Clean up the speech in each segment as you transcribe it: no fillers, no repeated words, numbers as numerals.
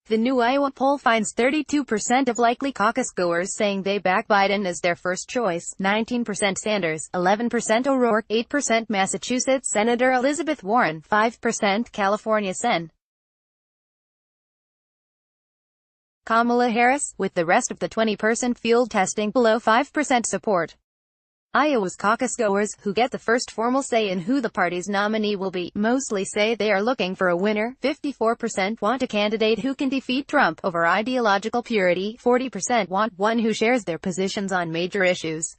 The new Iowa poll finds 32% of likely caucus-goers saying they back Biden as their first choice, 19% Sanders, 11% O'Rourke, 8% Massachusetts Senator Elizabeth Warren, 5% California Sen. Kamala Harris, with the rest of the 20% field testing below 5% support. Iowa's caucus-goers, who get the first formal say in who the party's nominee will be, mostly say they are looking for a winner. 54% want a candidate who can defeat Trump over ideological purity. 40% want one who shares their positions on major issues.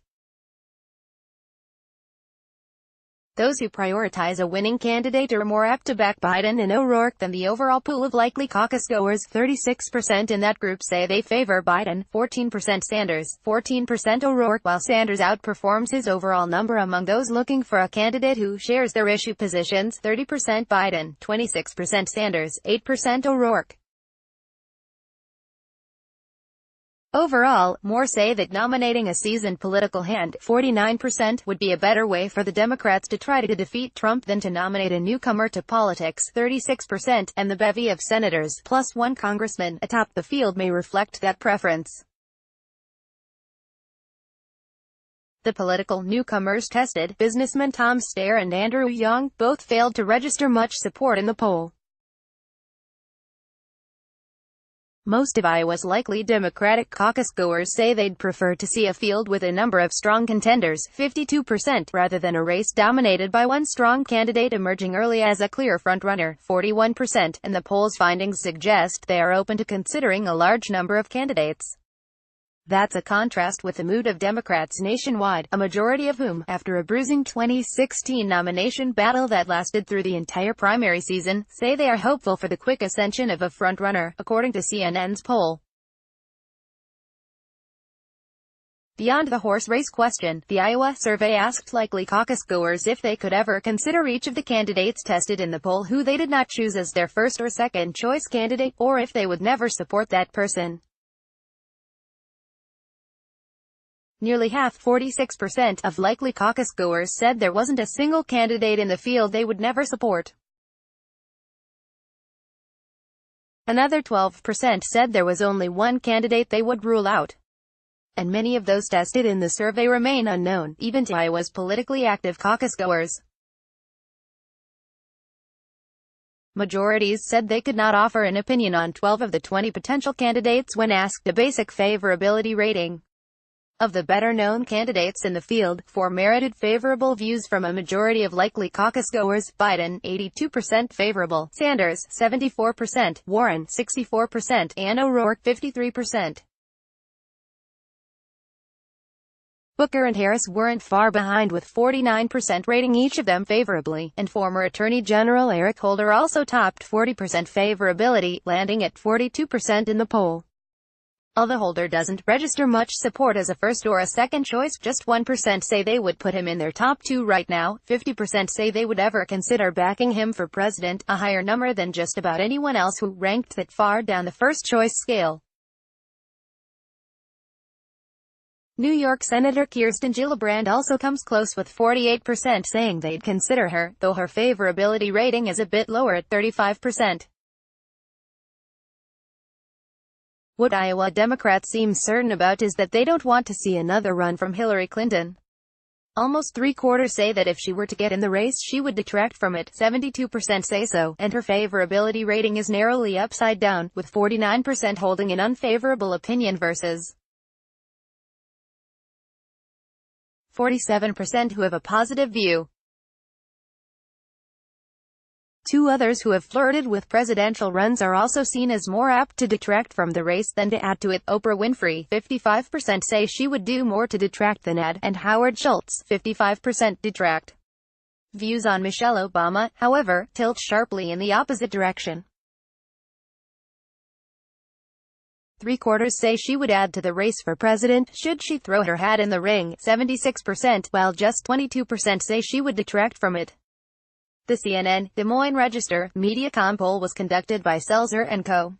Those who prioritize a winning candidate are more apt to back Biden and O'Rourke than the overall pool of likely caucus-goers. 36% in that group say they favor Biden, 14% Sanders, 14% O'Rourke, while Sanders outperforms his overall number among those looking for a candidate who shares their issue positions. 30% Biden, 26% Sanders, 8% O'Rourke. Overall, more say that nominating a seasoned political hand, 49%, would be a better way for the Democrats to try to defeat Trump than to nominate a newcomer to politics, 36%, and the bevy of senators, plus one congressman, atop the field may reflect that preference. The political newcomers tested, businessmen Tom Steyer and Andrew Young, both failed to register much support in the poll. Most of Iowa's likely Democratic caucus-goers say they'd prefer to see a field with a number of strong contenders, 52%, rather than a race dominated by one strong candidate emerging early as a clear frontrunner, 41%, and the poll's findings suggest they are open to considering a large number of candidates. That's a contrast with the mood of Democrats nationwide, a majority of whom, after a bruising 2016 nomination battle that lasted through the entire primary season, say they are hopeful for the quick ascension of a frontrunner, according to CNN's poll. Beyond the horse race question, the Iowa survey asked likely caucus-goers if they could ever consider each of the candidates tested in the poll who they did not choose as their first or second choice candidate, or if they would never support that person. Nearly half, 46%, of likely caucus-goers said there wasn't a single candidate in the field they would never support. Another 12% said there was only one candidate they would rule out. And many of those tested in the survey remain unknown, even to Iowa's politically active caucus-goers. Majorities said they could not offer an opinion on 12 of the 20 potential candidates when asked a basic favorability rating. Of the better-known candidates in the field, 4 merited favorable views from a majority of likely caucus-goers: Biden, 82% favorable; Sanders, 74%; Warren, 64%; and O'Rourke, 53%. Booker and Harris weren't far behind, with 49% rating each of them favorably, and former Attorney General Eric Holder also topped 40% favorability, landing at 42% in the poll. Although Holder doesn't register much support as a first or a second choice, just 1% say they would put him in their top 2 right now. 50% say they would ever consider backing him for president, a higher number than just about anyone else who ranked that far down the first choice scale. New York Senator Kirsten Gillibrand also comes close, with 48% saying they'd consider her, though her favorability rating is a bit lower at 35%. What Iowa Democrats seem certain about is that they don't want to see another run from Hillary Clinton. Almost 3/4 say that if she were to get in the race she would detract from it, 72% say so, and her favorability rating is narrowly upside down, with 49% holding an unfavorable opinion versus 47% who have a positive view. 2 others who have flirted with presidential runs are also seen as more apt to detract from the race than to add to it: Oprah Winfrey, 55% say she would do more to detract than add, and Howard Schultz, 55% detract. Views on Michelle Obama, however, tilt sharply in the opposite direction. 3/4 say she would add to the race for president, should she throw her hat in the ring, 76%, while just 22% say she would detract from it. The CNN, Des Moines Register, Mediacom poll was conducted by Selzer & Co.